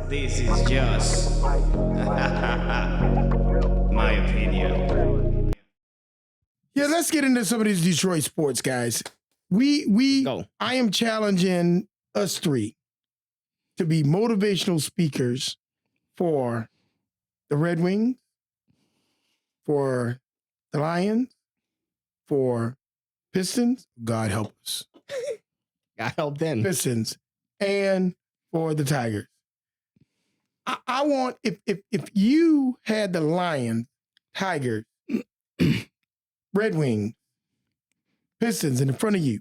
This is just my opinion. Yeah, let's get into some of these Detroit sports, guys. Go. I am challenging us three to be motivational speakers for the Red Wings, for the Lions, for Pistons, God help us, God help them. Pistons, and for the Tigers. I want, if you had the Lions, Tigers, Red Wings, Pistons in front of you,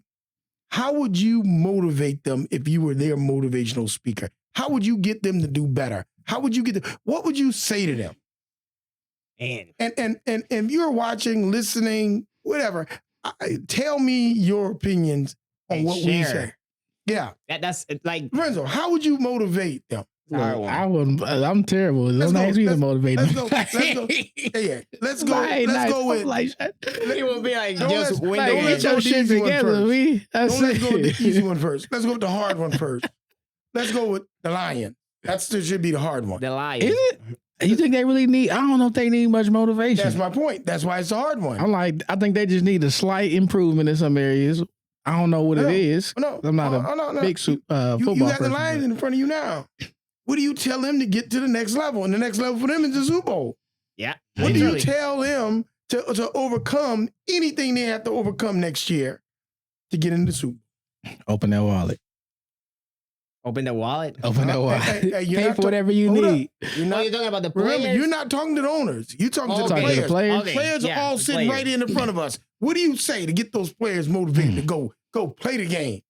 how would you motivate them if you were their motivational speaker? How would you get them to do better? How would you get them? What would you say to them? Man. And if you're watching, listening, whatever, tell me your opinions on what we say. Yeah. That's like Renzo, how would you motivate them? I'm terrible. Don't ask me to motivate them. Let's go. Yeah, let's go with. He will be like, Don't just win don't the let's game. go with the easy one first. Let's go with the easy one first. Let's go with the hard one first. Let's go with the Lion. That should be the hard one. The Lions. Is it? You think they really need? I don't know if they need much motivation. That's my point. That's why it's a hard one. I think they just need a slight improvement in some areas. I don't know what it is. No, I'm not a big football You got person. the Lions in front of you now. What do you tell them to get to the next level? And the next level for them is the Super Bowl. Yeah. What do you tell them to overcome anything they have to overcome next year to get into the Super Bowl? Open that wallet. Open the wallet. Open that wallet. Hey, Pay for whatever you need. You're talking about the players? Remember, you're not talking to the owners. You're talking to the Talking players. to the players. Okay. Players are all sitting right in front of us. What do you say to get those players motivated to go play the game?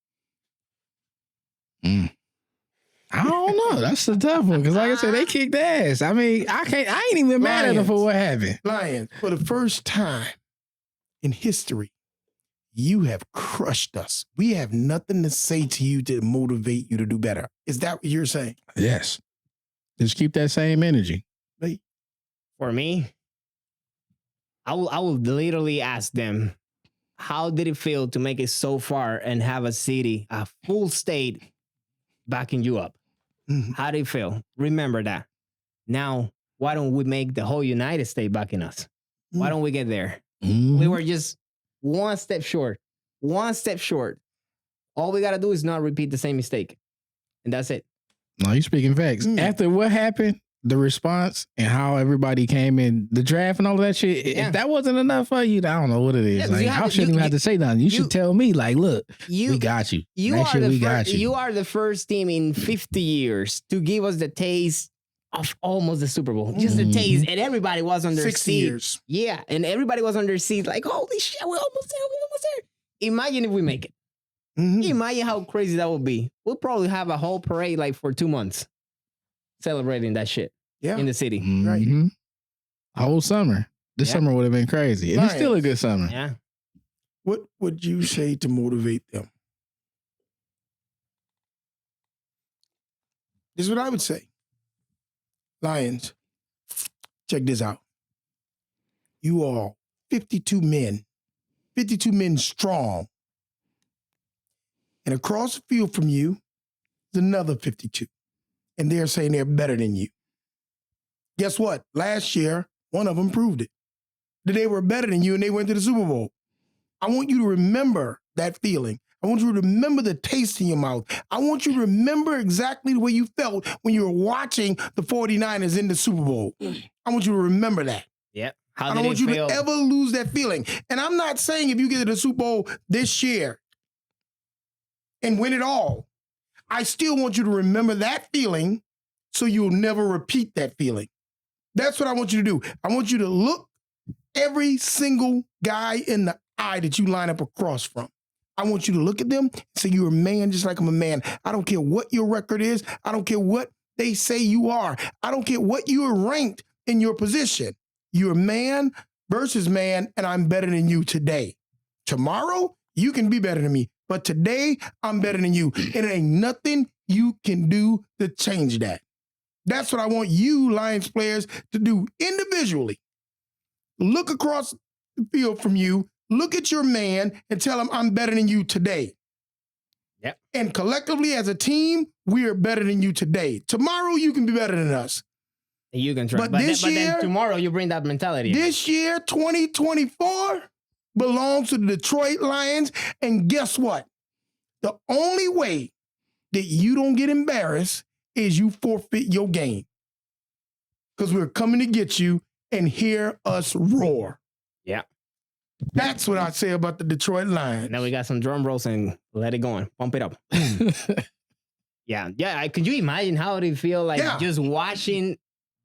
I don't know. That's the tough one because, like I said, they kicked ass. I mean, I ain't even mad at them for what happened. Lions, for the first time in history, you have crushed us. We have nothing to say to you to motivate you to do better. Is that what you're saying? Yes. Just keep that same energy. For me, I will literally ask them, how did it feel to make it so far and have a city, a full state backing you up? Mm-hmm. How did it feel? Remember that. Now, why don't we make the whole United States backing us? Why don't we get there? Mm-hmm. We were just one step short. One step short. All we got to do is not repeat the same mistake. And that's it. No, you're speaking facts. After what happened, the response and how everybody came in, the draft and all of that shit, if that wasn't enough for you, I don't know what it is. Yeah, I shouldn't even have to say nothing. You should tell me, like, look, we got you. Next year, we got you. You are the first team in 50 years to give us the taste of almost the Super Bowl. Just the taste. And everybody was on their 6 seat. years. Yeah. And everybody was on their seat like, holy shit, we're almost there. Imagine if we make it. Imagine how crazy that would be. We'll probably have a whole parade like for 2 months celebrating that shit in the city. Right. Whole summer. This summer would have been crazy. And it's still a good summer. Yeah. What would you say to motivate them? This is what I would say. Lions, check this out. You all, 52 men strong. And across the field from you is another 52. And they're saying they're better than you. Guess what? Last year, one of them proved it. That they were better than you and they went to the Super Bowl. I want you to remember that feeling. I want you to remember the taste in your mouth. I want you to remember exactly the way you felt when you were watching the 49ers in the Super Bowl. I want you to remember that. Yep. I don't want you to ever lose that feeling. And I'm not saying if you get to the Super Bowl this year and win it all, I still want you to remember that feeling so you'll never repeat that feeling. That's what I want you to do. I want you to look every single guy in the eye that you line up across from. I want you to look at them and say, you're a man just like I'm a man. I don't care what your record is. I don't care what they say you are. I don't care what you are ranked in your position. You're man versus man, and I'm better than you today. Tomorrow, you can be better than me. But today, I'm better than you. And there ain't nothing you can do to change that. That's what I want you Lions players to do individually. Look across the field from you, look at your man and tell him I'm better than you today. Yep. And collectively as a team, we are better than you today. Tomorrow, you can be better than us. You can try. But But this then year- tomorrow you bring that mentality. This year, 2024, belongs to the Detroit Lions. And guess what? The only way that you don't get embarrassed is you forfeit your game. Because we're coming to get you and hear us roar. Yeah. That's what I say about the Detroit Lions. Now we got some drum rolls and let it go on. Pump it up. Yeah. Could you imagine how it would feel like just watching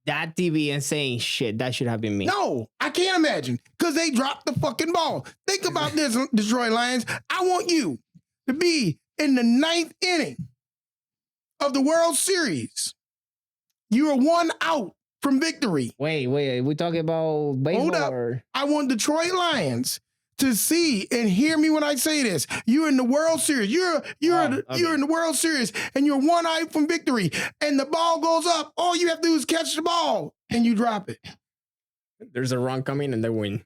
that TV and saying, shit, that should have been me? No, I can't imagine. Because they dropped the fucking ball. Think about this, Detroit Lions. I want you to be in the 9th inning of the World Series. You are 1 out from victory. Wait. We talking about baseball? Hold up. Or? I want Detroit Lions to see and hear me when I say this. You're in the World Series. You're in the World Series and you're 1 out from victory and the ball goes up. All you have to do is catch the ball and you drop it. There's a run coming and they win.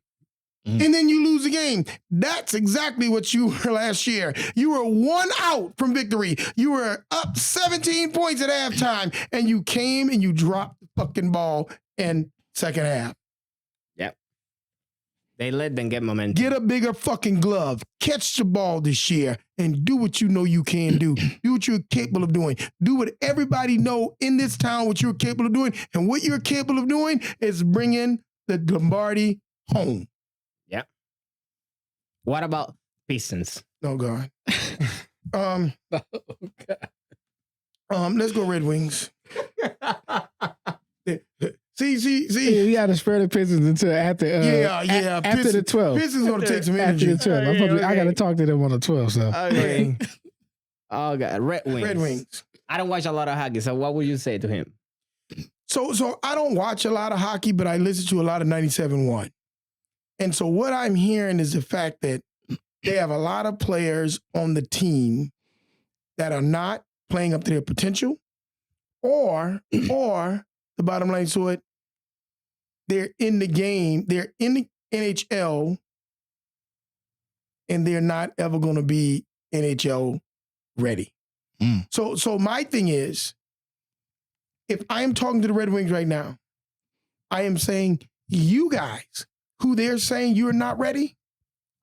And then you lose the game. That's exactly what you were last year. You were 1 out from victory. You were up 17 points at halftime and you came and you dropped the fucking ball in second half. Yep. They let them get momentum. Get a bigger fucking glove. Catch the ball this year and do what you know you can do. Do what you're capable of doing. Do what everybody know in this town what you're capable of doing. And what you're capable of doing is bringing the Lombardi home. Yep. What about Pistons? Oh, God. Let's go Red Wings. See. You got to spread the Pistons until after. After the 12. Pistons gonna take some energy. After the 12, I got to talk to them on the 12. So Okay. Oh God, Red Wings. Red Wings. I don't watch a lot of hockey, so what would you say to him? So I don't watch a lot of hockey, but I listen to a lot of 97.1. And so what I'm hearing is the fact that they have a lot of players on the team that are not playing up to their potential, or the bottom line to it, they're in the game, they're in the NHL, and they're not ever going to be NHL ready. So my thing is, if I am talking to the Red Wings right now, I am saying, you guys who they're saying you're not ready,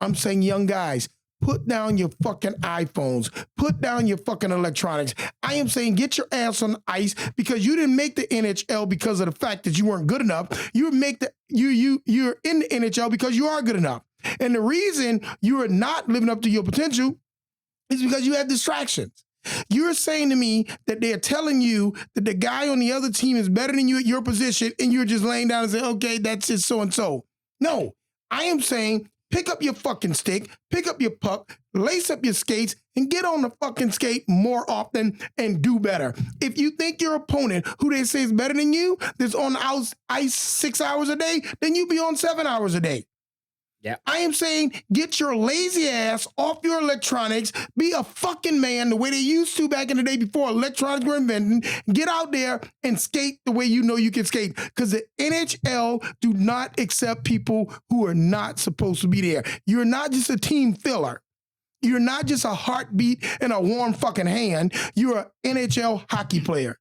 I'm saying, young guys, put down your fucking iPhones. Put down your fucking electronics. I am saying get your ass on ice because you didn't make the NHL because of the fact that you weren't good enough. You're in the NHL because you are good enough. And the reason you are not living up to your potential is because you have distractions. You're saying to me that they're telling you that the guy on the other team is better than you at your position, and you're just laying down and saying, okay, that's just so-and-so. No, I am saying pick up your fucking stick, pick up your puck, lace up your skates, and get on the fucking skate more often and do better. If you think your opponent, who they say is better than you, that's on the ice 6 hours a day, then you be on 7 hours a day. Yeah. I am saying get your lazy ass off your electronics, be a fucking man the way they used to back in the day before electronics were invented. Get out there and skate the way you know you can skate, because the NHL do not accept people who are not supposed to be there. You're not just a team filler. You're not just a heartbeat and a warm fucking hand. You're an NHL hockey player.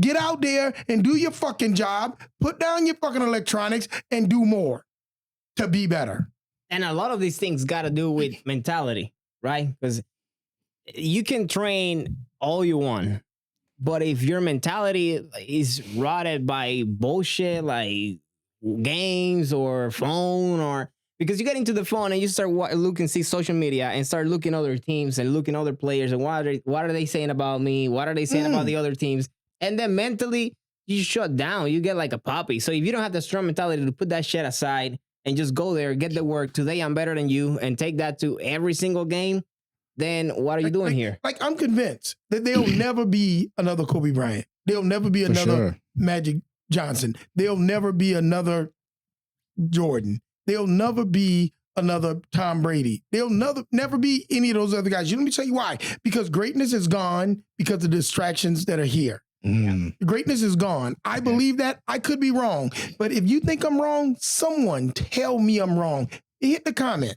Get out there and do your fucking job, put down your fucking electronics, and do more to be better. And a lot of these things got to do with mentality, right? Because you can train all you want, but if your mentality is rotted by bullshit like games or phone, or because you get into the phone and you start looking, see social media and start looking other teams and looking other players and what are they saying about me? What are they saying about the other teams? And then mentally you shut down. You get like a puppy. So if you don't have the strong mentality to put that shit aside and just go there, get the work, today I'm better than you, and take that to every single game, then what are you doing here? Like, I'm convinced that there'll never be another Kobe Bryant. There'll never be another Magic Johnson. There'll never be another Jordan. There'll never be another Tom Brady. There'll never be any of those other guys. Let me tell you why. Because greatness is gone because of the distractions that are here. Greatness is gone. I believe that. I could be wrong. But if you think I'm wrong, someone tell me I'm wrong. Hit the comment.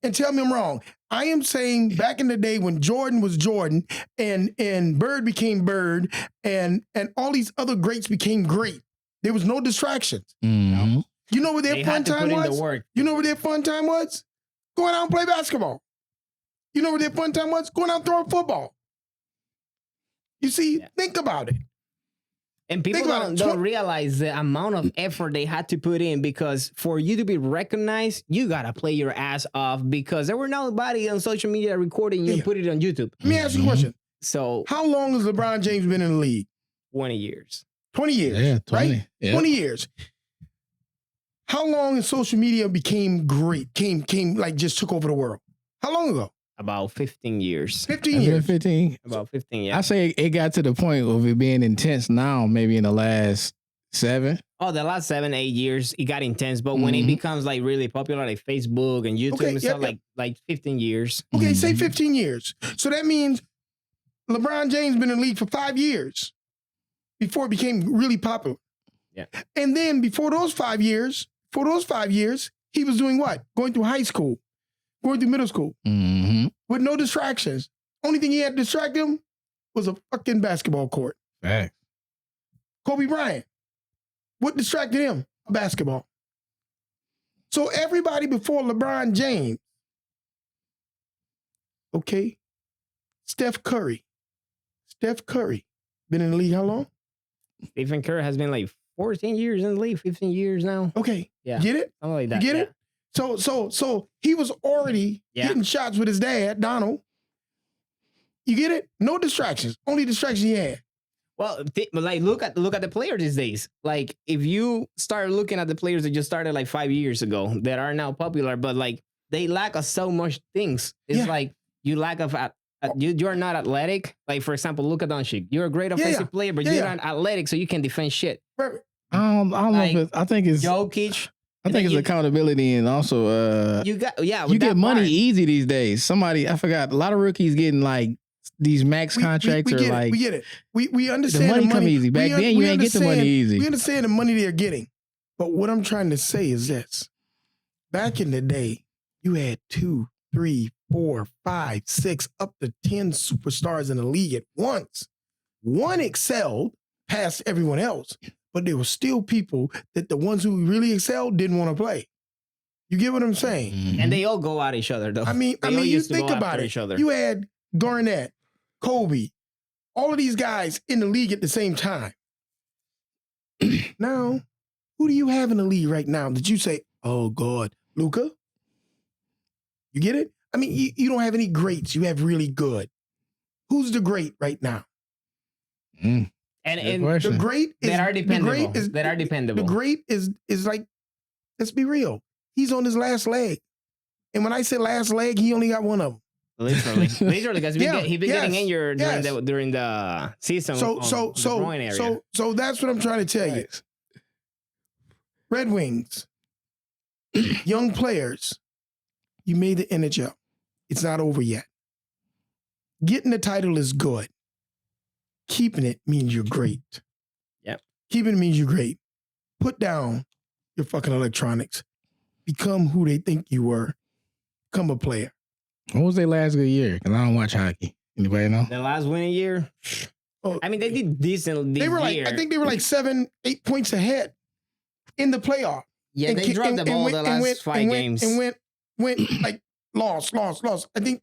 and tell me I'm wrong. I am saying back in the day when Jordan was Jordan and Bird became Bird and all these other greats became great, there was no distractions. Mm-hmm. You know what their fun time was? You know what their fun time was? Going out and play basketball. You know what their fun time was? Going out and throwing football. You see, think about it. And people don't realize the amount of effort they had to put in, because for you to be recognized, you got to play your ass off, because there were nobody on social media recording you and put it on YouTube. Let me ask you a question. So how long has LeBron James been in the league? 20 years. 20 years. Yeah, 20. Right? Yeah. 20 years. How long has social media became great, came like just took over the world? How long ago? About 15 years. 15 years. 15. About 15, yeah. I say it got to the point of it being intense now, maybe in the last 7. Oh, the last 7, 8 years, it got intense. But when it becomes like really popular, like Facebook and YouTube and stuff, like 15 years. Okay, say 15 years. So that means LeBron James been in the league for 5 years before it became really popular. Yeah. And then before those 5 years, he was doing what? Going through high school, going through middle school, with no distractions. Only thing he had to distract him was a fucking basketball court. Right. Kobe Bryant. What distracted him? A basketball. So everybody before LeBron James, okay, Steph Curry, been in the league how long? Stephen Curry has been like 14 years in the league, 15 years now. Okay, yeah, get it? Something like that. You get it? So he was already getting shots with his dad, Donald. You get it? No distractions. Only distraction he had. Well, like look at the players these days. Like if you start looking at the players that just started like 5 years ago that are now popular, but like they lack of so much things. It's like you lack of you're not athletic. Like for example, Luka Doncic. You're a great offensive player, but you're not athletic, so you can defend shit. I don't know if it's, I think it's Jokic. I think it's accountability, and also you get money easy these days. Somebody, I forgot, a lot of rookies getting like these max contracts we are like, we get it. We understand the money come easy. Back then you ain't get the money easy. We understand the money they're getting. But what I'm trying to say is this. Back in the day, you had 2, 3, 4, 5, 6, up to 10 superstars in the league at once. One excelled past everyone else, but there were still people that the ones who really excelled didn't want to play. You get what I'm saying? And they all go at each other, though. I mean, you think about it. You had Garnett, Kobe, all of these guys in the league at the same time. Now, who do you have in the league right now that you say, oh, God, Luka? You get it? I mean, you don't have any greats. You have really good. Who's the great right now? And the great is that are dependable. The great is like, let's be real. He's on his last leg. And when I say last leg, he only got one of them. Literally, because he been getting injured during the season. So that's what I'm trying to tell you. Red Wings, young players, you made the NHL. It's not over yet. Getting the title is good. Keeping it means you're great. Yep. Keeping it means you're great. Put down your fucking electronics. Become who they think you were. Become a player. What was their last good year? Because I don't watch hockey. Anybody know? The last winning year? Oh, I mean, they did decent this year. I think they were like 7, 8 points ahead in the playoff. Yeah, they dropped the ball the last 5 games. And went like lost. I think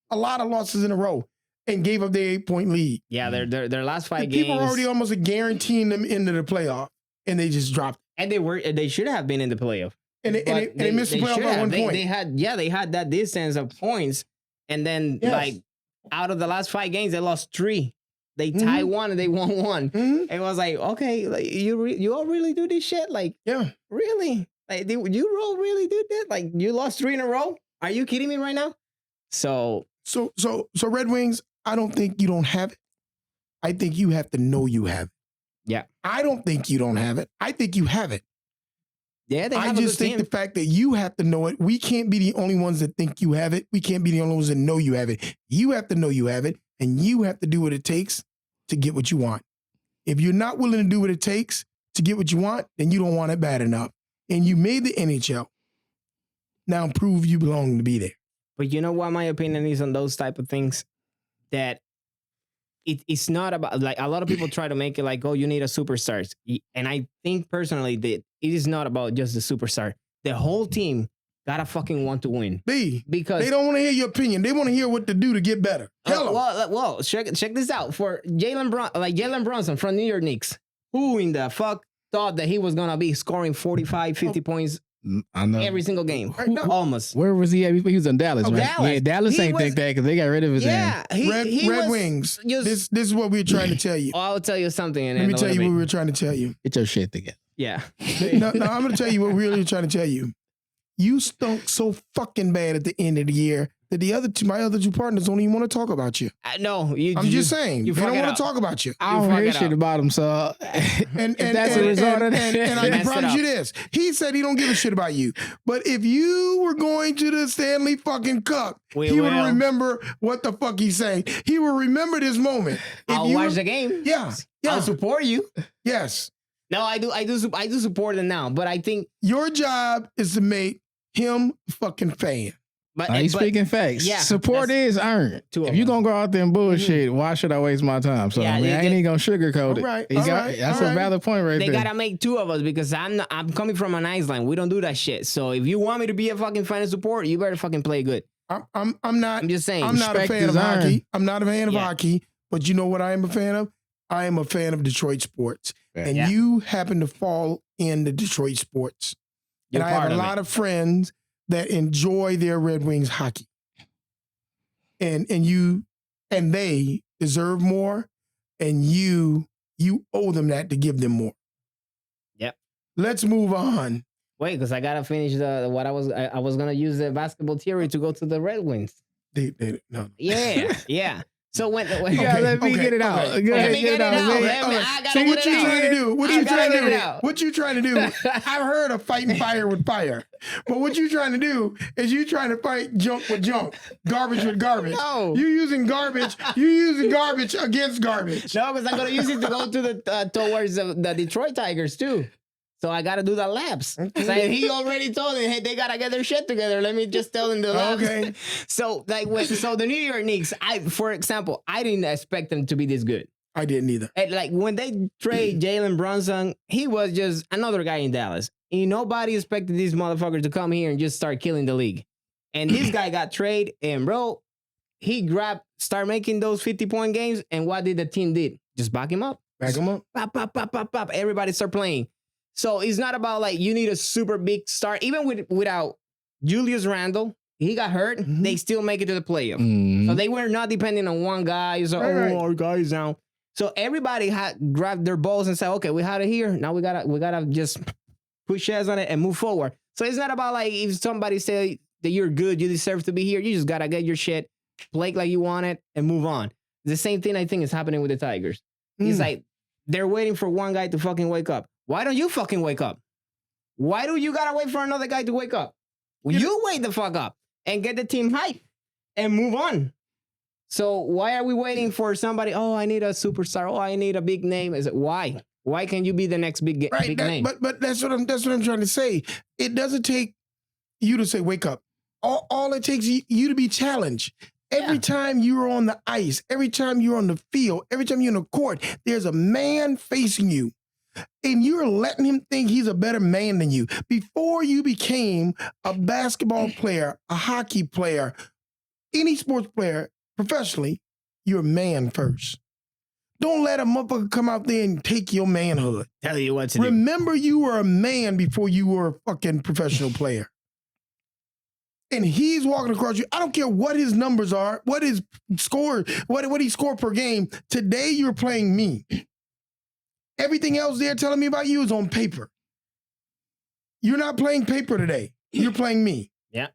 a lot of losses in a row and gave up their 8-point lead. Yeah, their last 5 games. People were already almost guaranteeing them into the playoff, and they just dropped. And they should have been in the playoff. And they missed the playoff by 1 point. They had that distance of points, and then like out of the last 5 games, they lost 3. They tied 1 and they won 1. And it was like, okay, like you all really do this shit? Like, really? Like, you all really do that? Like, you lost 3 in a row? Are you kidding me right now? So Red Wings, I don't think you don't have it. I think you have to know you have it. Yeah. I don't think you don't have it. I think you have it. Yeah, I just think the fact that you have to know it, we can't be the only ones that think you have it. We can't be the only ones that know you have it. You have to know you have it, and you have to do what it takes to get what you want. If you're not willing to do what it takes to get what you want, then you don't want it bad enough. And you made the NHL. Now prove you belong to be there. But you know what my opinion is on those type of things? That it's not about, like, a lot of people try to make it like, oh, you need a superstar. And I think personally that it is not about just the superstar. The whole team gotta fucking want to win. Because they don't want to hear your opinion. They want to hear what to do to get better. Tell them. Well, check this out. For Jalen Brunson from New York Knicks, who in the fuck thought that he was gonna be scoring 45, 50 points I know. every single game? Almost. Where was he at before? He was in Dallas, right? Dallas. Yeah, Dallas ain't think that because they got rid of his Yeah, Red Wings. This is what we're trying to tell you. I'll tell you something. Let me tell you what we were trying to tell you. Get your shit together. Yeah. No, I'm going to tell you what we're really trying to tell you. You stunk so fucking bad at the end of the year that my other two partners don't even want to talk about you. No, I'm just saying. They don't want to talk about you. I don't hear shit about him, so and that's a result of that. And I can promise you this. He said he don't give a shit about you. But if you were going to the Stanley fucking Cup, he would remember what the fuck he's saying. He will remember this moment. I'll watch the game. Yeah. I'll support you. Yes. No, I do support him now, but I think your job is to make him a fucking fan. He's speaking facts. Yeah, support is earned. If you're going to go out there and bullshit, why should I waste my time? So, I ain't even going to sugarcoat it. Right, that's a valid point right there. They got to make two of us because I'm coming from an Iceland. We don't do that shit. So if you want me to be a fucking fan and support, you better fucking play good. I'm just saying. I'm not a fan of hockey. I'm not a fan of hockey. But you know what I am a fan of? I am a fan of Detroit sports. And you happen to fall in the Detroit sports. And I have a lot of friends that enjoy their Red Wings hockey. And they deserve more, and you owe them that to give them more. Yep. Let's move on. Wait, because I gotta finish I was gonna use the basketball theory to go to the Red Wings. No. Yeah. So when you gotta let me get it out. Let me get it out. So what you trying to do? What you trying to do? What you trying to do? I've heard of fighting fire with fire, but what you trying to do is you trying to fight junk with junk, garbage with garbage. No, you using garbage. You using garbage against garbage. No, because I'm gonna use it to go to the towards the Detroit Tigers too. So I gotta do the laps. Okay. So he already told me, hey, they gotta get their shit together. Let me just tell them the laps. Okay. So the New York Knicks, for example, I didn't expect them to be this good. I didn't either. And like when they trade Jalen Brunson, he was just another guy in Dallas. And nobody expected these motherfuckers to come here and just start killing the league. And this guy got traded, and bro, he start making those 50-point games. And what did the team did? Just back him up. Back him up. Pop, pop, pop, pop, pop. Everybody start playing. So it's not about like you need a super big star. Even without Julius Randle, he got hurt. Mm-hmm. They still make it to the playoff. Mm-hmm. So they were not depending on one guy. So our guy's down. So everybody had grabbed their balls and said, "Okay, we had it here. Now we gotta just put shares on it and move forward." So it's not about like if somebody say that you're good, you deserve to be here. You just gotta get your shit, play like you want it, and move on. The same thing I think is happening with the Tigers. It's like they're waiting for one guy to fucking wake up. Why don't you fucking wake up? Why do you gotta wait for another guy to wake up? You wake the fuck up and get the team hype and move on. So why are we waiting for somebody? Oh, I need a superstar. Oh, I need a big name. Is it why? Why can't you be the next big name? But that's what I'm trying to say. It doesn't take you to say wake up. All it takes is you to be challenged. Every time you're on the ice, every time you're on the field, every time you're in the court, there's a man facing you. And you're letting him think he's a better man than you. Before you became a basketball player, a hockey player, any sports player, professionally, you're a man first. Don't let a motherfucker come out there and take your manhood. Tell you what to do. Remember you were a man before you were a fucking professional player. And he's walking across you. I don't care what his numbers are, what his score, what he scored per game. Today you're playing me. Everything else they're telling me about you is on paper. You're not playing paper today. You're playing me. Yeah.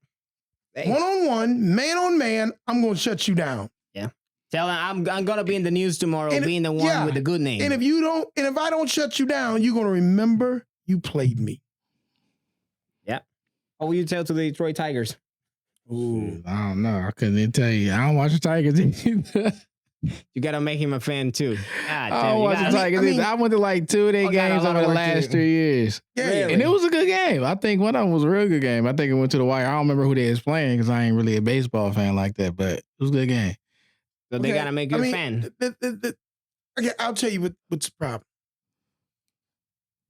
Hey. One-on-one, man on man, I'm going to shut you down. Yeah. Tell him I'm going to be in the news tomorrow being the one with the good name. And if I don't shut you down, you're going to remember you played me. Yeah. What will you tell to the Detroit Tigers? Ooh, I don't know. I couldn't even tell you. I don't watch the Tigers either. You gotta make him a fan too. God, I damn, you watch the gotta- Tigers. I went to like 2 of their I got a games lot over of the work last to- 3 years. Yeah, Really? And it was a good game. I think one of them was a real good game. I think it went to the wire. I don't remember who they was playing because I ain't really a baseball fan like that, but it was a good game. So they gotta make you a fan. Okay, I'll tell you what's the problem.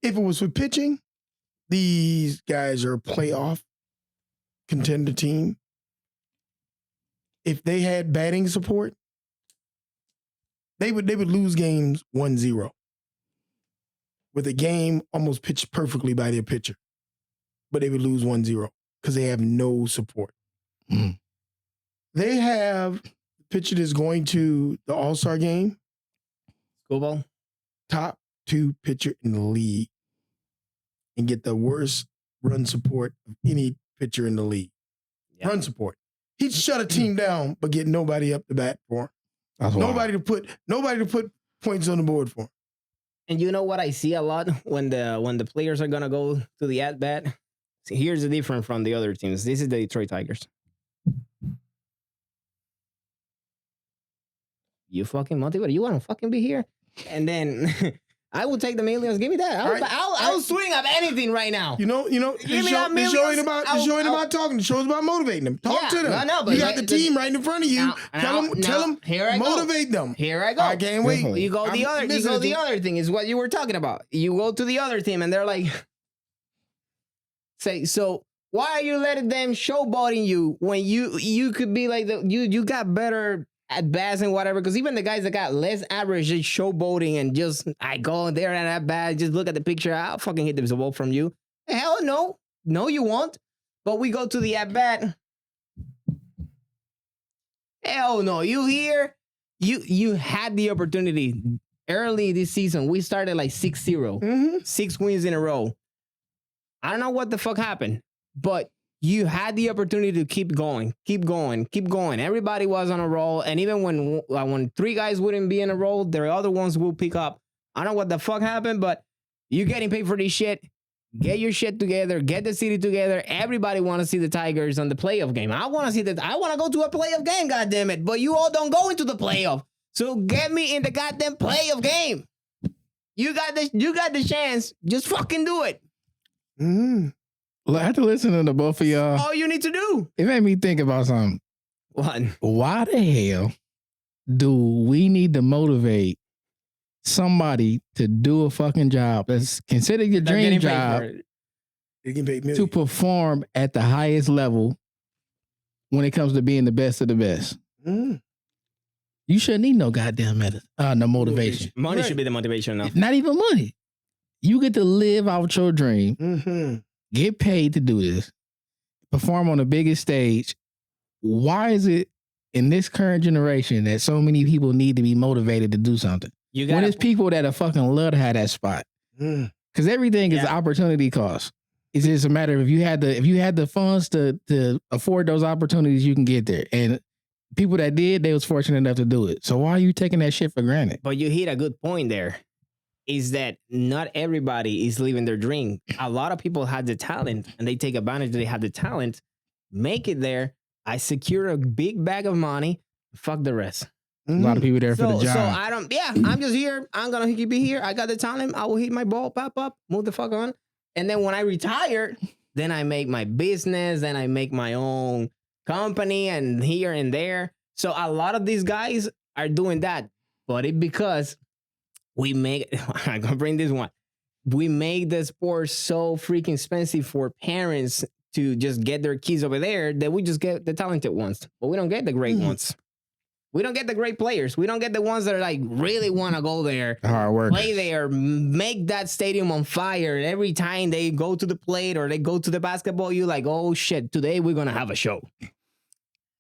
If it was for pitching, these guys are a playoff contender team. If they had batting support, they would lose games 1-0 with a game almost pitched perfectly by their pitcher. But they would lose 1-0 because they have no support. Mm. They have a pitcher that's going to the All-Star game, Schoolball. top 2 pitcher in the league, and get the worst run support of any pitcher in the league. Yeah. Run support. He'd shut a team down, but get nobody up the bat for him. That's Nobody to put points on the board for him. And you know what I see a lot when the players are gonna go to the at bat. See, here's the difference from the other teams. This is the Detroit Tigers. You fucking motivated. You want to fucking be here? And then I will take the millions. Give me that. I'll swing up anything right now. You know, Give the me show, that the show ain't millions. about talking. The show's about motivating them. Talk Yeah, to them. I know, but you got the team right in front of you. Tell them. Here I go. Motivate them. Here I go. I can't wait. Definitely. You go the I'm other. You listening go to the you. other thing is what you were talking about. You go to the other team and they're like, say, so why are you letting them showboating you when you could be like you got better at bats and whatever? Because even the guys that got less average just showboating and just I go there and at bat, just look at the picture. I'll fucking hit the ball from you. Hell no, you won't. But we go to the at bat. Hell no, you here? You had the opportunity early this season. We started like 6-0, Mm-hmm. 6 wins in a row. I don't know what the fuck happened, but you had the opportunity to keep going. Everybody was on a roll, and even when 3 guys wouldn't be in a roll, the other ones will pick up. I don't know what the fuck happened, but you getting paid for this shit. Get your shit together. Get the city together. Everybody want to see the Tigers on the playoff game. I want to see that. I want to go to a playoff game, goddammit. But you all don't go into the playoff. So get me in the goddamn playoff game. You got the chance. Just fucking do it. Mm-hmm. Well, after listening to both of y'all, All you need to do. it made me think about something. What? Why the hell do we need to motivate somebody to do a fucking job that's considered your They're dream getting paid job for it. They can pay to millions. perform at the highest level when it comes to being the best of the best? Mm. You shouldn't need no goddamn no motivation. Money Right. should be the motivation now. Not even money. You get to live out your dream, Mm-hmm. get paid to do this, perform on the biggest stage. Why is it in this current generation that so many people need to be motivated to do something? You When got it's people that are fucking love to have that spot. Mm. Because everything is Yeah. opportunity cost. It's just a matter of if you had the funds to afford those opportunities, you can get there. And people that did, they was fortunate enough to do it. So why are you taking that shit for granted? But you hit a good point there. Is that not everybody is living their dream? A lot of people had the talent and they take advantage that they have the talent, make it there. I secure a big bag of money. Fuck the rest. A lot of people there for the So job. I don't, I'm just here. I'm going to be here. I got the talent. I will hit my ball, pop up, move the fuck on. And then when I retire, then I make my business, then I make my own company and here and there. So a lot of these guys are doing that, but it's because we make, I'm going to bring this one. We make the sport so freaking expensive for parents to just get their kids over there that we just get the talented ones, but we don't get the great ones. We don't get the great players. We don't get the ones that are like really want to go there, Hard work. play there, make that stadium on fire. And every time they go to the plate or they go to the basketball, you're like, oh shit, today we're going to have a show.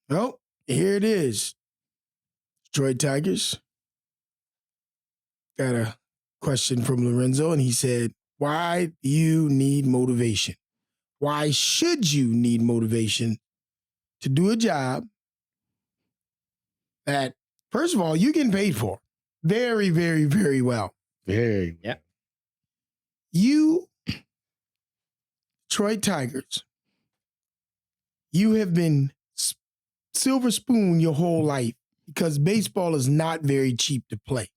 Well, here it is. Detroit Tigers. Got a question from Lorenzo, and he said, why do you need motivation? Why should you need motivation to do a job that, first of all, you're getting paid for very, very, very well? Very. Yeah. You, Detroit Tigers, you have been silver spoon your whole life because baseball is not very cheap to play.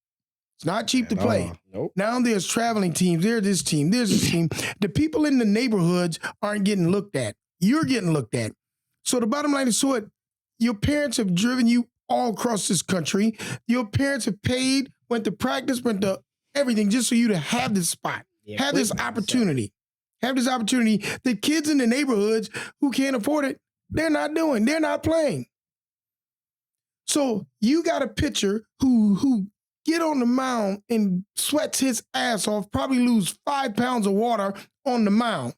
It's not cheap to play. Nope. Now there's traveling teams. There's this team. There's this team. The people in the neighborhoods aren't getting looked at. You're getting looked at. So the bottom line is, your parents have driven you all across this country. Your parents have paid, went to practice, went to everything just for you to have this spot, have this opportunity. Have this opportunity. The kids in the neighborhoods who can't afford it, they're not doing. They're not playing. So you got a pitcher who get on the mound and sweats his ass off, probably lose 5 pounds of water on the mound.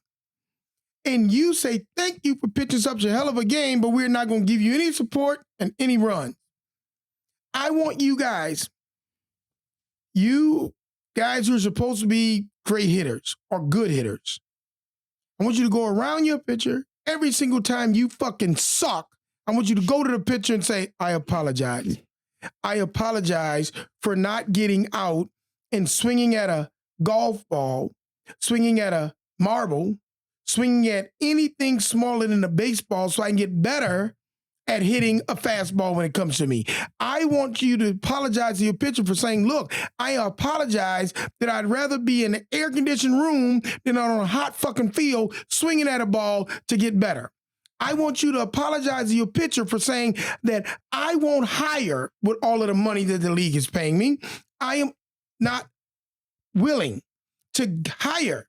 And you say, thank you for pitching such a hell of a game, but we're not going to give you any support and any run. I want you guys who are supposed to be great hitters or good hitters, I want you to go around your pitcher every single time you fucking suck. I want you to go to the pitcher and say, I apologize. I apologize for not getting out and swinging at a golf ball, swinging at a marble, swinging at anything smaller than a baseball so I can get better at hitting a fastball when it comes to me. I want you to apologize to your pitcher for saying, look, I apologize that I'd rather be in an air-conditioned room than on a hot fucking field swinging at a ball to get better. I want you to apologize to your pitcher for saying that I won't hire with all of the money that the league is paying me. I am not willing to hire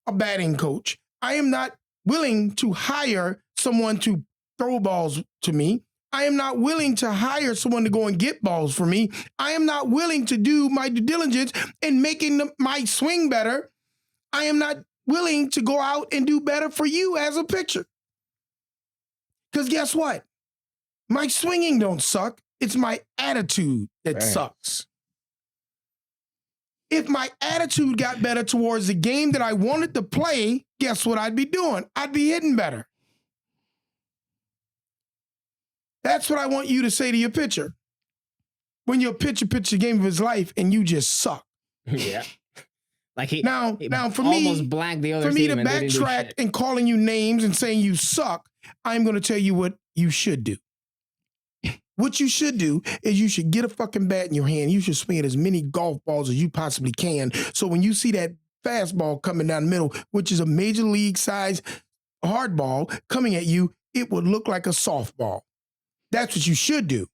a batting coach. I am not willing to hire someone to throw balls to me. I am not willing to hire someone to go and get balls for me. I am not willing to do my due diligence in making my swing better. I am not willing to go out and do better for you as a pitcher. Because guess what? My swinging don't suck. It's my attitude that sucks. If my attitude got better towards the game that I wanted to play, guess what I'd be doing? I'd be hitting better. That's what I want you to say to your pitcher. When your pitcher pitches the game of his life and you just suck. Yeah. Like he now for almost me, blanked the other for me to team backtrack and calling you names and saying you suck, I'm going to tell you what you should do. What you should do is you should get a fucking bat in your hand. You should swing at as many golf balls as you possibly can. So when you see that fastball coming down the middle, which is a major league size hard ball coming at you, it would look like a softball. That's what you should do.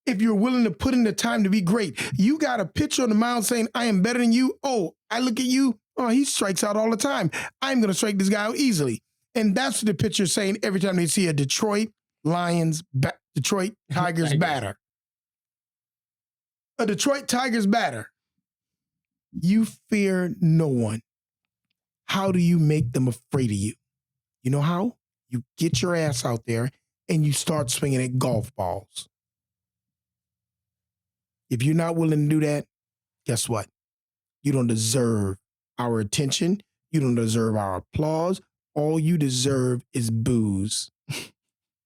If you're willing to put in the time to be great, you got a pitcher on the mound saying, I am better than you. Oh, I look at you. Oh, he strikes out all the time. I'm going to strike this guy out easily. And that's what the pitcher's saying every time they see a Detroit Tigers batter. A Detroit Tigers batter. You fear no one. How do you make them afraid of you? You know how? You get your ass out there and you start swinging at golf balls. If you're not willing to do that, guess what? You don't deserve our attention. You don't deserve our applause. All you deserve is booze.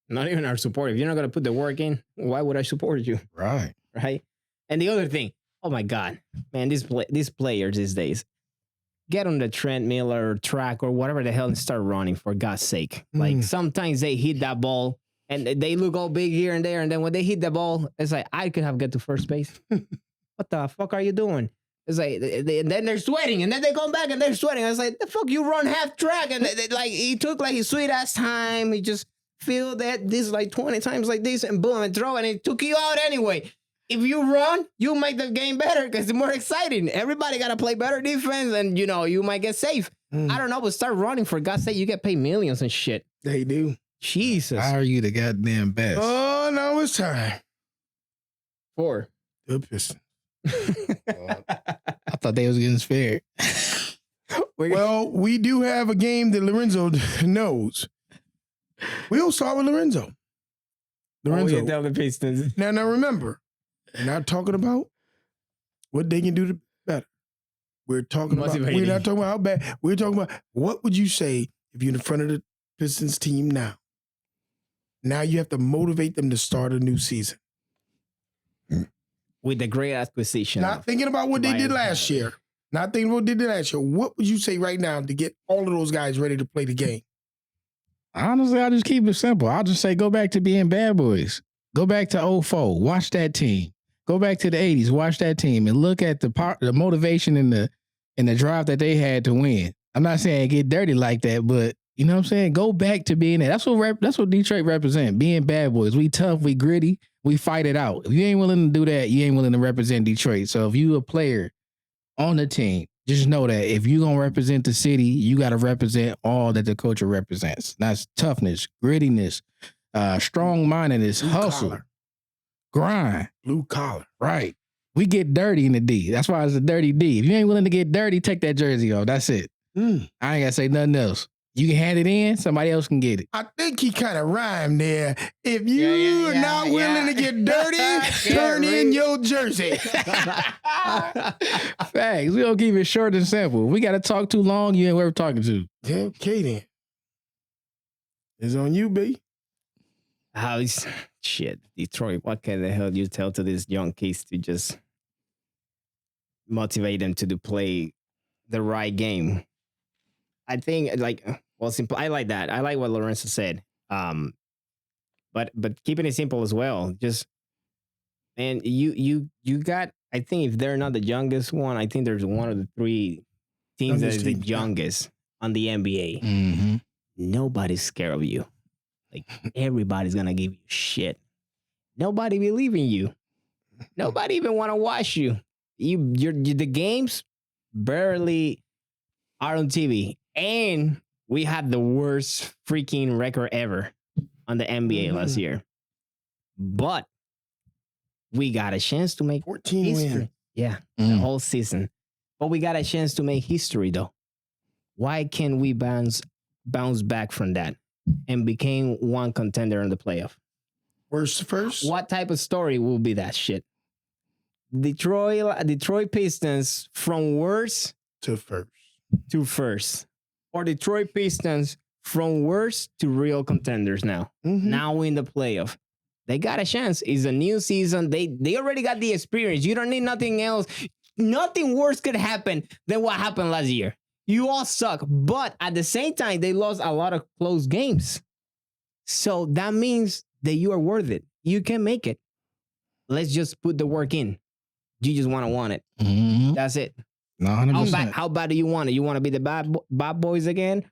Not even our support. If you're not going to put the work in, why would I support you? Right. Right? And the other thing, oh my God, man, these players these days, get on the treadmill or track or whatever the hell and start running, for God's sake. Like sometimes they hit that ball and they look all big here and there. And then when they hit the ball, it's like, I could have got to first base. What the fuck are you doing? It's like, and then they're sweating, and then they come back and they're sweating. I was like, the fuck, you run half track. And like, he took like his sweet ass time. He just feel that this like 20 times like this and boom, and throw, and it took you out anyway. If you run, you make the game better because it's more exciting. Everybody got to play better defense, and you know, you might get safe. I don't know, but start running, for God's sake. You get paid millions and shit. They do. Jesus. How are you the goddamn best? Oh, now it's time. 4. The Pistons. I thought they was getting spared. Well, we do have a game that Lorenzo knows. We'll start with Lorenzo. Lorenzo. Tell the Pistons. Now remember, we're not talking about what they can do to better. We're talking about, we're not talking about how bad. We're talking about what would you say if you're in front of the Pistons team now? Now you have to motivate them to start a new season. With the great acquisition. Not thinking about what they did last year. Not thinking about what they did last year. What would you say right now to get all of those guys ready to play the game? Honestly, I'll just keep it simple. I'll just say go back to being bad boys. Go back to 04. Watch that team. Go back to the 80s. Watch that team and look at the motivation and the drive that they had to win. I'm not saying get dirty like that, but you know what I'm saying? Go back to being that. That's what Detroit represent. Being bad boys. We tough, we gritty, we fight it out. If you ain't willing to do that, you ain't willing to represent Detroit. So if you a player on the team, just know that if you gonna represent the city, you gotta represent all that the culture represents. That's toughness, grittiness, strong-mindedness, hustle, collar. grind. Blue collar. Right. We get dirty in the D. That's why it's a dirty D. If you ain't willing to get dirty, take that jersey off. That's it. I ain't gotta say nothing else. You can hand it in, somebody else can get it. I think he kind of rhymed there. If you are not willing to get dirty, turn in your jersey. Facts. We don't keep it short and simple. We got to talk too long, you ain't worth talking to. Yeah, okay then. It's on you, B. Shit, Detroit. What kind of hell do you tell to these young kids to just motivate them to play the right game? I think simple. I like that. I like what Lorenzo said. But keeping it simple as well. Just and you got. I think if they're not the youngest one, I think there's one of the three teams that is the youngest on the NBA. Mm-hmm. Nobody's scared of you. Like everybody's gonna give you shit. Nobody believe in you. Nobody even want to watch you. The games barely are on TV. And we had the worst freaking record ever on the NBA last year. But we got a chance to make 14 history. wins. Yeah, the whole season. But we got a chance to make history, though. Why can't we bounce back from that and became one contender in the playoff? Worst to first? What type of story will be that shit? Detroit Pistons from worst to first. Or Detroit Pistons from worst to real contenders now. Now in the playoff. They got a chance. It's a new season. They already got the experience. You don't need nothing else. Nothing worse could happen than what happened last year. You all suck. But at the same time, they lost a lot of close games. So that means that you are worth it. You can make it. Let's just put the work in. You just want it. Mm-hmm. That's it. 100%. How bad do you want it? You want to be the bad boys again?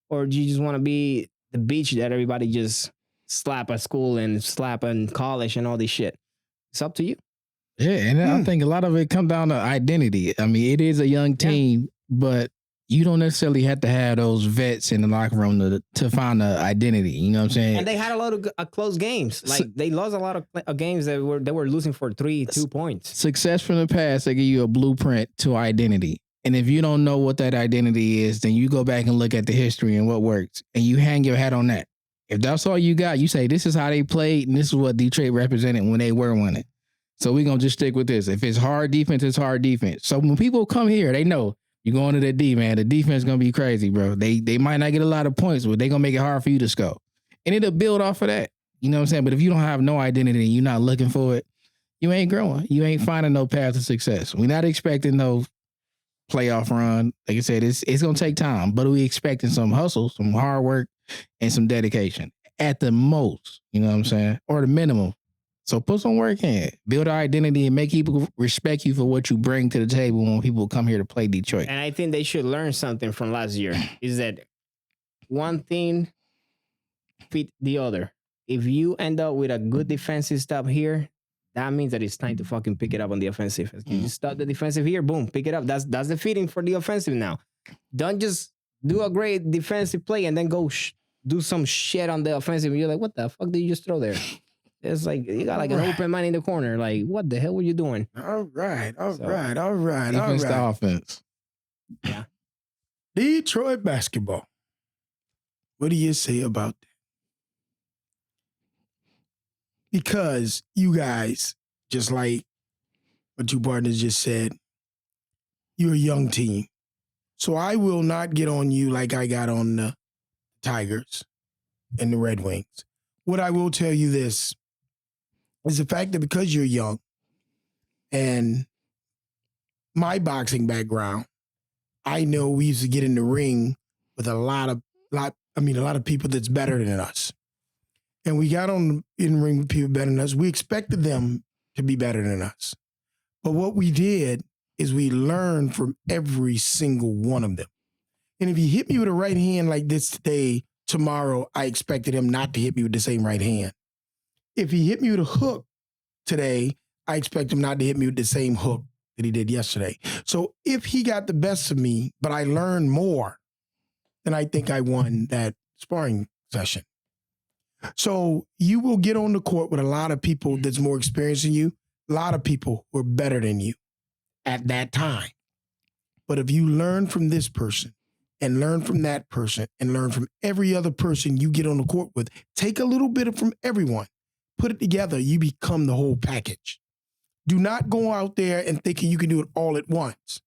Or do you just want to be the beach that everybody just slap at school and slap in college and all this shit? It's up to you. Yeah, and I think a lot of it comes down to identity. I mean, it is a young team, but you don't necessarily have to have those vets in the locker room to find an identity. You know what I'm saying? And they had a lot of close games. Like they lost a lot of games that were losing for 2 points. Success from the past, they give you a blueprint to identity. And if you don't know what that identity is, then you go back and look at the history and what works, and you hang your hat on that. If that's all you got, you say this is how they played, and this is what Detroit represented when they were winning. So we're gonna just stick with this. If it's hard defense, it's hard defense. So when people come here, they know. You go into the D, man. The defense is going to be crazy, bro. They might not get a lot of points, but they're going to make it hard for you to score. And it'll build off of that. You know what I'm saying? But if you don't have no identity and you're not looking for it, you ain't growing. You ain't finding no path to success. We're not expecting no playoff run. Like I said, it's going to take time, but we expecting some hustle, some hard work, and some dedication at the most. You know what I'm saying? Or the minimum. So put some work in, build an identity, and make people respect you for what you bring to the table when people come here to play Detroit. And I think they should learn something from last year, is that one thing fit the other. If you end up with a good defensive stuff here, that means that it's time to fucking pick it up on the offensive. You start the defensive here, boom, pick it up. That's the fitting for the offensive now. Don't just do a great defensive play and then go do some shit on the offensive. You're like, what the fuck did you just throw there? It's like you got like an open man in the corner. Like, what the hell were you doing? All right. Defense to offense. Yeah. Detroit basketball. What do you say about that? Because you guys, just like what two partners just said, you're a young team. So I will not get on you like I got on the Tigers and the Red Wings. What I will tell you this is the fact that because you're young and my boxing background, I know we used to get in the ring with a lot of people that's better than us. and we got on in ring with people better than us. We expected them to be better than us. But what we did is we learned from every single one of them. And if he hit me with a right hand like this today, tomorrow, I expected him not to hit me with the same right hand. If he hit me with a hook today, I expect him not to hit me with the same hook that he did yesterday. So if he got the best of me, but I learned more, then I think I won that sparring session. So you will get on the court with a lot of people that's more experienced than you, a lot of people who are better than you at that time. But if you learn from this person and learn from that person and learn from every other person you get on the court with, take a little bit from everyone, put it together, you become the whole package. Do not go out there and thinking you can do it all at once.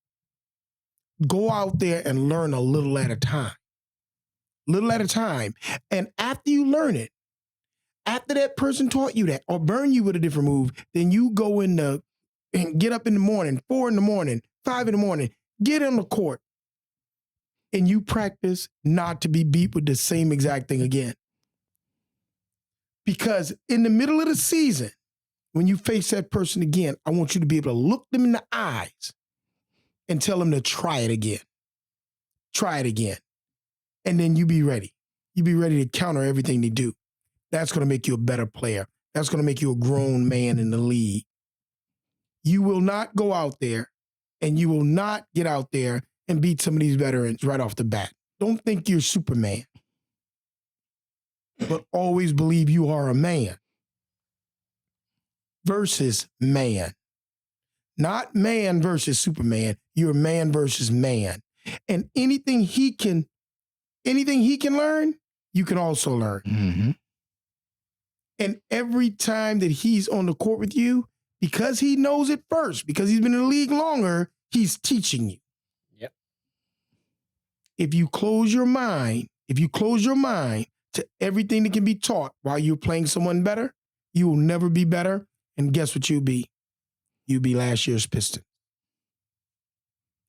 Go out there and learn a little at a time. Little at a time. And after you learn it, after that person taught you that or burn you with a different move, then you go in the and get up in the morning, 4 in the morning, 5 in the morning, get on the court, and you practice not to be beat with the same exact thing again. Because in the middle of the season, when you face that person again, I want you to be able to look them in the eyes and tell them to try it again. Try it again. And then you be ready. You be ready to counter everything they do. That's going to make you a better player. That's going to make you a grown man in the league. You will not go out there and you will not get out there and beat some of these veterans right off the bat. Don't think you're Superman, but always believe you are a man versus man. Not man versus Superman. You're man versus man. And anything he can learn, you can also learn. Mm-hmm. And every time that he's on the court with you, because he knows it first, because he's been in the league longer, he's teaching you. Yep. If you close your mind to everything that can be taught while you're playing someone better, you will never be better. And guess what you'll be? You'll be last year's Pistons.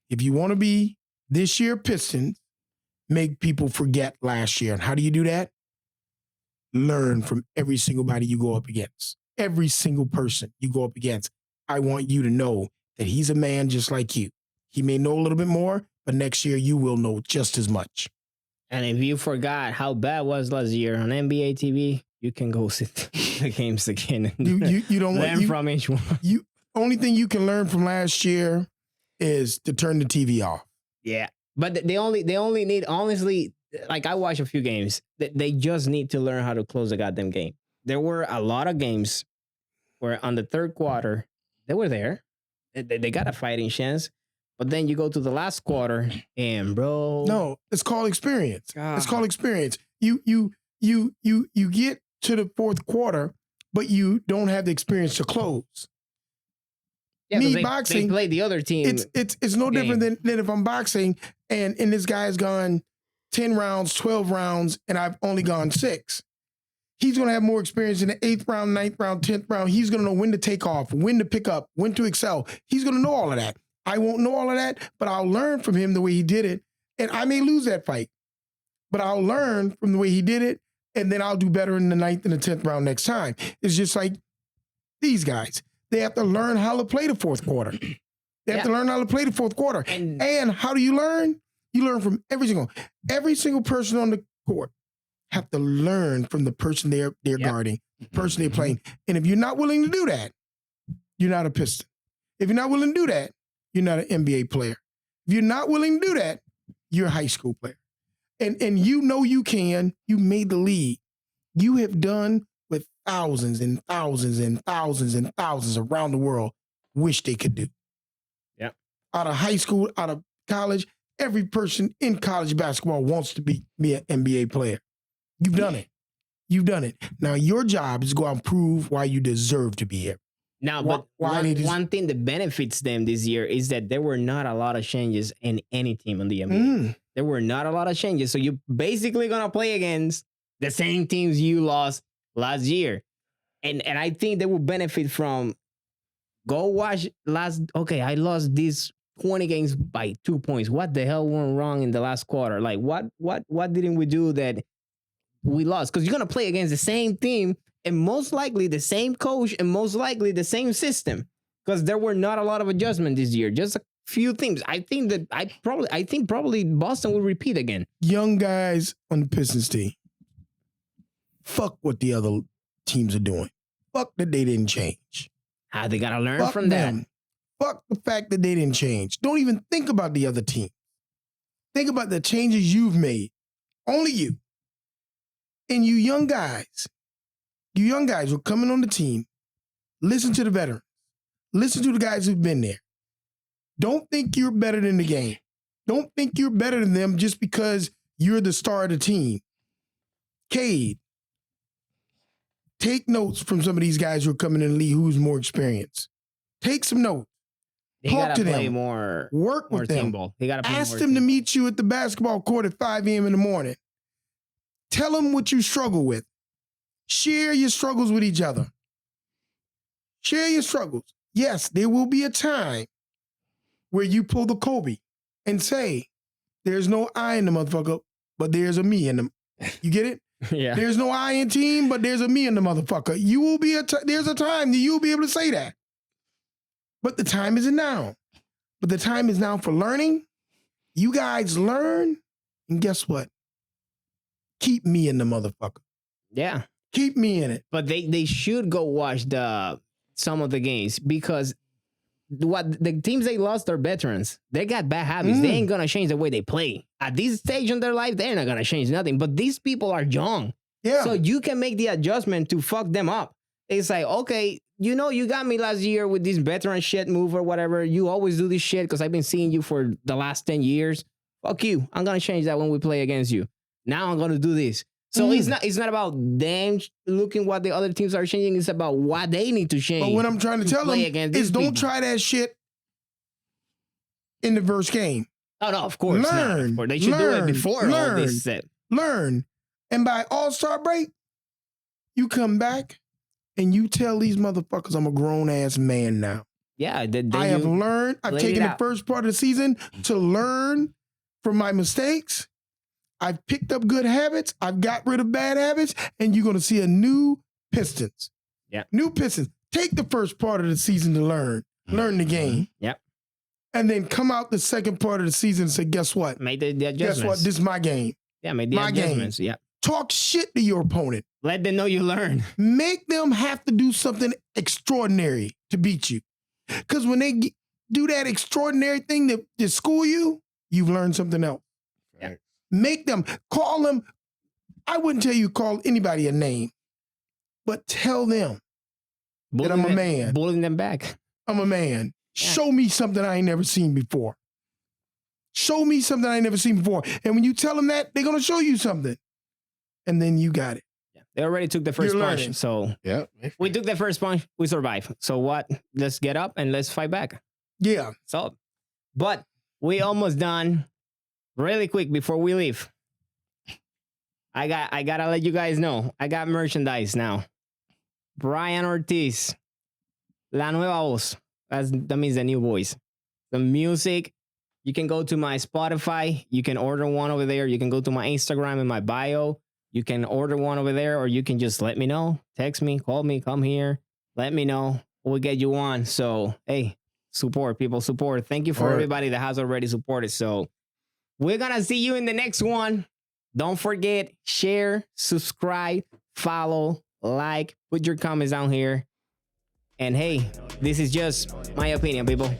If you want to be this year Pistons, make people forget last year. And how do you do that? Learn from every single body you go up against. Every single person you go up against. I want you to know that he's a man just like you. He may know a little bit more, but next year you will know just as much. And if you forgot how bad it was last year on NBA TV, you can go sit the games again. And You don't learn from each one. Only thing you can learn from last year is to turn the TV off. Yeah, but they only need, honestly, like I watched a few games. They just need to learn how to close the goddamn game. There were a lot of games where on the third quarter they were there, they got a fighting chance, but then you go to the last quarter and bro, no, it's called experience. God. It's called experience. You get to the fourth quarter, but you don't have the experience to close. Yeah, Me they boxing, play the other team. It's no different than if I'm boxing and this guy's gone 10 rounds, 12 rounds, and I've only gone 6. He's going to have more experience in the 8th round, 9th round, 10th round. He's going to know when to take off, when to pick up, when to excel. He's going to know all of that. I won't know all of that, but I'll learn from him the way he did it. And I may lose that fight, but I'll learn from the way he did it, and then I'll do better in the 9th and the 10th round next time. It's just like these guys. They have to learn how to play the fourth quarter. They have to learn how to play the fourth quarter. And how do you learn? You learn from every single person on the court have to learn from the person they're guarding, the person they're playing. And if you're not willing to do that, you're not a Piston. If you're not willing to do that, you're not an NBA player. If you're not willing to do that, you're a high school player. And you know you can. You made the league. You have done what thousands and thousands and thousands and thousands around the world wish they could do. Yeah. Out of high school, out of college, every person in college basketball wants to be an NBA player. You've done it. You've done it. Now your job is to go out and prove why you deserve to be here. Now, but one thing that benefits them this year is that there were not a lot of changes in any team in the NBA. There were not a lot of changes. So you're basically going to play against the same teams you lost last year. And I think they will benefit from go watch I lost these 20 games by 2 points. What the hell went wrong in the last quarter? Like what didn't we do that we lost because you're gonna play against the same team and most likely the same coach and most likely the same system because there were not a lot of adjustments this year. Just a few things. I think probably Boston will repeat again. Young guys on the Pistons team. Fuck what the other teams are doing. Fuck that they didn't change. They gotta learn Fuck from them. that. Fuck the fact that they didn't change. Don't even think about the other team. Think about the changes you've made. Only you. And you young guys who are coming on the team, listen to the veterans. Listen to the guys who've been there. Don't think you're better than the game. Don't think you're better than them just because you're the star of the team. Cade, take notes from some of these guys who are coming in the league who's more experienced. Take some notes. They Talk gotta to play them. more Work with team them. ball. They gotta play Ask more them to team meet you at the basketball court at 5 a.m. in the morning. Tell them what you struggle with. Share your struggles with each other. Share your struggles. Yes, there will be a time where you pull the Kobe and say, there's no I in the motherfucker, but there's a me in them. You get it? Yeah. There's no I in team, but there's a me in the motherfucker. You will be there's a time that you'll be able to say that. But the time isn't now. But the time is now for learning. You guys learn, and guess what? Keep me in the motherfucker. Yeah. Keep me in it. But they should go watch some of the games because what the teams they lost are veterans. They got bad habits. They ain't gonna change the way they play. At this stage in their life, they're not gonna change nothing. But these people are young. Yeah. So you can make the adjustment to fuck them up. It's like, okay, you got me last year with this veteran shit move or whatever. You always do this shit because I've been seeing you for the last 10 years. Fuck you. I'm gonna change that when we play against you. Now I'm gonna do this. So it's not about them looking what the other teams are changing. It's about what they need to change. But what I'm trying to tell them is don't try that shit in the first game. Oh, no, of course not. Of course. They should do it before all this set. Learn. And by All-Star break, you come back and you tell these motherfuckers I'm a grown-ass man now. Yeah. I have learned. I've taken the first part of the season to learn from my mistakes. I've picked up good habits. I've got rid of bad habits. And you're going to see a new Pistons. Yeah. New Pistons. Take the first part of the season to learn the game. Yep. And then come out the second part of the season and say, guess what? Make the adjustments. Guess what? This is my game. Yeah, make the adjustments. Yeah. Talk shit to your opponent. Let them know you learn. Make them have to do something extraordinary to beat you. Because when they do that extraordinary thing to school you, you've learned something else. Yeah. Make them, call them. I wouldn't tell you call anybody a name, but tell them that I'm a man. Bullying them back. I'm a man. Yeah. Show me something I ain't never seen before. Show me something I ain't never seen before. And when you tell them that, they're going to show you something. And then you got it. Yeah. They already took the first punch. So yeah, we took the first punch. We survived. So what? Let's get up and let's fight back. Yeah. So, but we almost done. Really quick before we leave. I gotta let you guys know. I got merchandise now. Brian Ortiz. La nueva voz. That means the new voice. The music. You can go to my Spotify. You can order one over there. You can go to my Instagram in my bio. You can order one over there, or you can just let me know. Text me, call me, come here. Let me know. We'll get you on. So, hey, support, people, support. Thank you for everybody that has already supported. So, we're going to see you in the next one. Don't forget, share, subscribe, follow, like, put your comments down here. And hey, this is just my opinion, people.